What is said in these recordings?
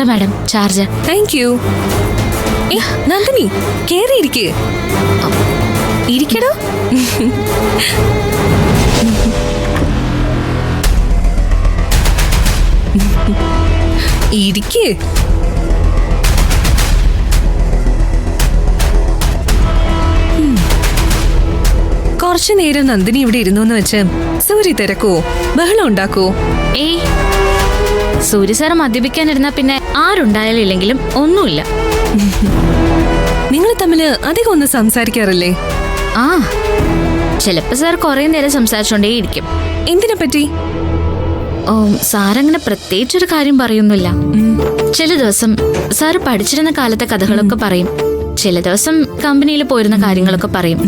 Madam charger. Thank you. Nandini കേറിയിരിക്കേ. ഇരിക്കടോ. ഇരിക്കേ. കുറച്ചു നേരം നന്ദിനി ഇവിടെ ഇരുന്നു വെച്ച് സൂര്യ തിരക്കോ ബഹളം ഉണ്ടാക്കോ? ഏയ്, സൂര്യ സാർ മദ്യപിക്കാനിരുന്നാ പിന്നെ ആരുണ്ടായാലും ഇല്ലെങ്കിലും ഒന്നുമില്ല. നിങ്ങൾ തമ്മില് അധികം ഒന്നും സംസാരിക്കാറില്ലേ? ആ, ചിലപ്പോ സാർ കുറെ നേരം സംസാരിച്ചോണ്ടേയിരിക്കും. എന്തിനെ പറ്റി? ഓ, സാറങ്ങനെ പ്രത്യേകിച്ചൊരു കാര്യം പറയൊന്നുമില്ല. ചില ദിവസം സാറ് പഠിച്ചിരുന്ന കാലത്തെ കഥകളൊക്കെ പറയും, ചില ദിവസം കമ്പനിയിൽ പോയിരുന്ന കാര്യങ്ങളൊക്കെ പറയും.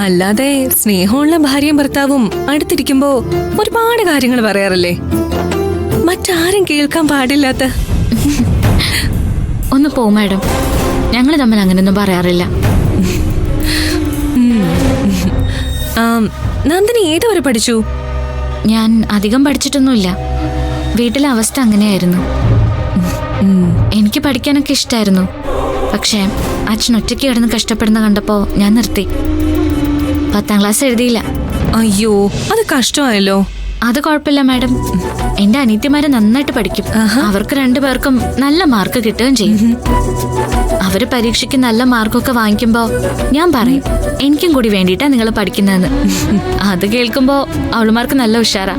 അല്ലാതെ സ്നേഹമുള്ള ഭാര്യയും ഭർത്താവും അടുത്തിരിക്കുമ്പോ ഒരുപാട് കാര്യങ്ങൾ പറയാറില്ലേ? മറ്റാരും കേൾക്കാൻ പാടില്ലാത്ത. ഒന്ന് പോ മാഡം, ഞങ്ങൾ തമ്മിൽ അങ്ങനെയൊന്നും പറയാറില്ല. നന്ദിനി ഏതുവരെ പഠിച്ചു? ഞാൻ അധികം പഠിച്ചിട്ടൊന്നുമില്ല. വീട്ടിലെ അവസ്ഥ അങ്ങനെയായിരുന്നു. എനിക്ക് പഠിക്കാനൊക്കെ ഇഷ്ടമായിരുന്നു. പക്ഷേ അച്ഛൻ ഒറ്റയ്ക്ക് കിടന്ന് കഷ്ടപ്പെടുന്ന കണ്ടപ്പോ ഞാൻ നിർത്തി. 10ാം ക്ലാസ് എഴുതിയില്ല. അയ്യോ, അത് കഷ്ടമായല്ലോ. അത് കുഴപ്പമില്ല മാഡം, എന്റെ അനിയത്തിമാരെ നന്നായിട്ട് പഠിക്കും. അവർക്ക് 2 പേർക്കും നല്ല മാർക്ക് കിട്ടുകയും ചെയ്യും. അവര് പരീക്ഷയ്ക്ക് നല്ല മാർക്കൊക്കെ വാങ്ങിക്കുമ്പോ ഞാൻ പറയും, എനിക്കും കൂടി വേണ്ടിയിട്ടാ നിങ്ങൾ പഠിക്കുന്നതെന്ന്. അത് കേൾക്കുമ്പോ അവളുമാർക്ക് നല്ല ഉഷാറാ.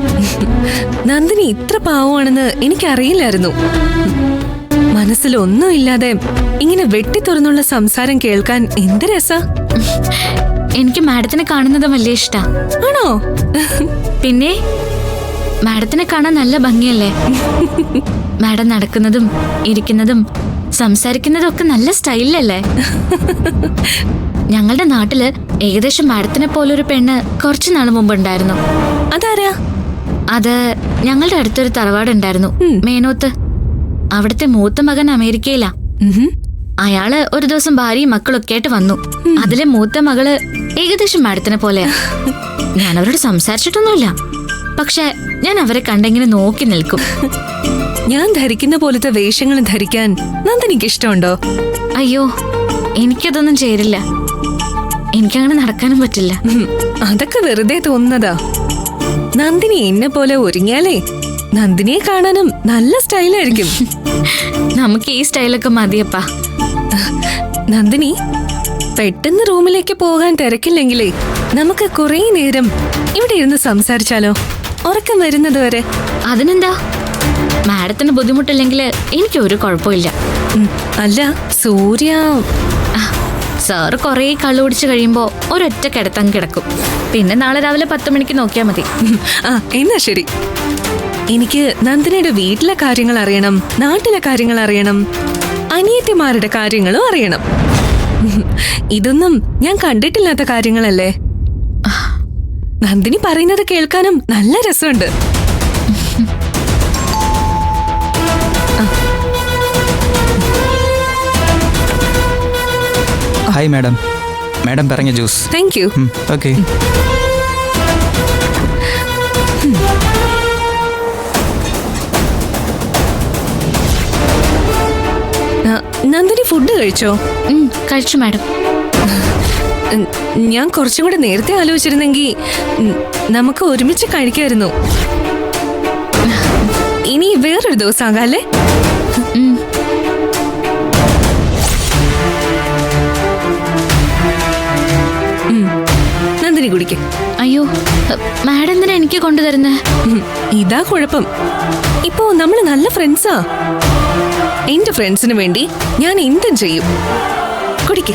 നന്ദിനി ഇത്ര പാവമാണെന്ന് എനിക്കറിയില്ലായിരുന്നു. മനസ്സിലൊന്നുമില്ലാതെ ഇങ്ങനെ വെട്ടിത്തുറന്നുള്ള സംസാരം കേൾക്കാൻ എന്ത് രസാ. എനിക്ക് മാഡത്തിനെ കാണുന്നത് വലിയ ഇഷ്ടാ. ആണോ? പിന്നെ മാഡത്തിനെ കാണാൻ നല്ല ഭംഗിയല്ലേ? മാഡം നടക്കുന്നതും ഇരിക്കുന്നതും സംസാരിക്കുന്നതും ഒക്കെ നല്ല സ്റ്റൈലല്ലേ? ഞങ്ങളുടെ നാട്ടില് ഏകദേശം മാഡത്തിനെ പോലൊരു പെണ്ണ് കുറച്ചു നാൾ മുമ്പ് ഉണ്ടായിരുന്നു. അതാരാ? അത് ഞങ്ങളുടെ അടുത്തൊരു തറവാടുണ്ടായിരുന്നു, മേനോത്ത്. അവിടുത്തെ മൂത്ത മകൻ അമേരിക്കയിലാ. അയാള് ഒരു ദിവസം ഭാര്യയും മക്കളൊക്കെ ആയിട്ട് വന്നു. അതിലെ മൂത്ത മകള് ഏകദേശം മാഡത്തിനെ പോലെയാ. ഞാൻ അവരോട് സംസാരിച്ചിട്ടൊന്നുമില്ല, പക്ഷെ ഞാൻ അവരെ കണ്ടെങ്ങനെ നോക്കി നിൽക്കും. ഞാൻ ധരിക്കുന്ന പോലത്തെ വേഷങ്ങൾ ധരിക്കാൻ നന്ദിനിക്ക് ഇഷ്ടമുണ്ടോ? അയ്യോ, എനിക്കതൊന്നും ചേരില്ല. എനിക്കങ്ങനെ നടക്കാനും പറ്റില്ല. അതൊക്കെ വെറുതെ തോന്നുന്നതാ. നന്ദിനി എന്നെ പോലെ ഒരുങ്ങിയാലേ നന്ദിനിയെ കാണാനും നല്ല സ്റ്റൈലായിരിക്കും. നമുക്ക് ഈ സ്റ്റൈലൊക്കെ മതിയപ്പാ. നന്ദിനി, പെട്ടെന്ന് റൂമിലേക്ക് പോകാൻ തിരക്കില്ലെങ്കിലേ നമുക്ക് കുറെ നേരം ഇവിടെ ഇരുന്ന് സംസാരിച്ചാലോ? ഉറക്കം വരുന്നത് വരെ. അതിനെന്താ, മാഡത്തിന് ബുദ്ധിമുട്ടില്ലെങ്കിൽ എനിക്ക് ഒരു കുഴപ്പമില്ല. അല്ല സൂര്യ, സാറ് കുറെ കള്ളു കുടിച്ച് കഴിയുമ്പോ ഒരൊറ്റ കിടത്തങ്ങ് കിടക്കും. പിന്നെ നാളെ രാവിലെ 10 മണിക്ക് നോക്കിയാൽ മതി. എന്നാ ശരി. എനിക്ക് നന്ദിനിയുടെ വീട്ടിലെ കാര്യങ്ങൾ അറിയണം, നാട്ടിലെ കാര്യങ്ങൾ അറിയണം, അനിയത്തിമാരുടെ കാര്യങ്ങളും അറിയണം. ഇതൊന്നും ഞാൻ കണ്ടിട്ടില്ലാത്ത കാര്യങ്ങളല്ലേ? നന്ദിനി പറയുന്നത് കേൾക്കാനും നല്ല രസമുണ്ട്. ഹായ് മാഡം, മാഡം പറഞ്ഞ juice. Thank you. Okay. Nandini food കഴിച്ചോ? കഴിച്ചു മാഡം. ഞാൻ കുറച്ചും കൂടെ നേരത്തെ ആലോചിച്ചിരുന്നെങ്കിൽ നമുക്ക് ഒരുമിച്ച് കഴിക്കായിരുന്നു. ഇനി വേറൊരു ദിവസം ആകാല്ലേ? നന്ദിനി കുടിക്ക്. അയ്യോ, മാഡം എന്തിനാ എനിക്ക് കൊണ്ടുതരുന്നേ? ഇതാ കുഴപ്പം. ഇപ്പോ നമ്മള് നല്ല ഫ്രണ്ട്സാ. എന്റെ ഫ്രണ്ട്സിന് വേണ്ടി ഞാൻ എന്തും ചെയ്യും. കുടിക്ക്.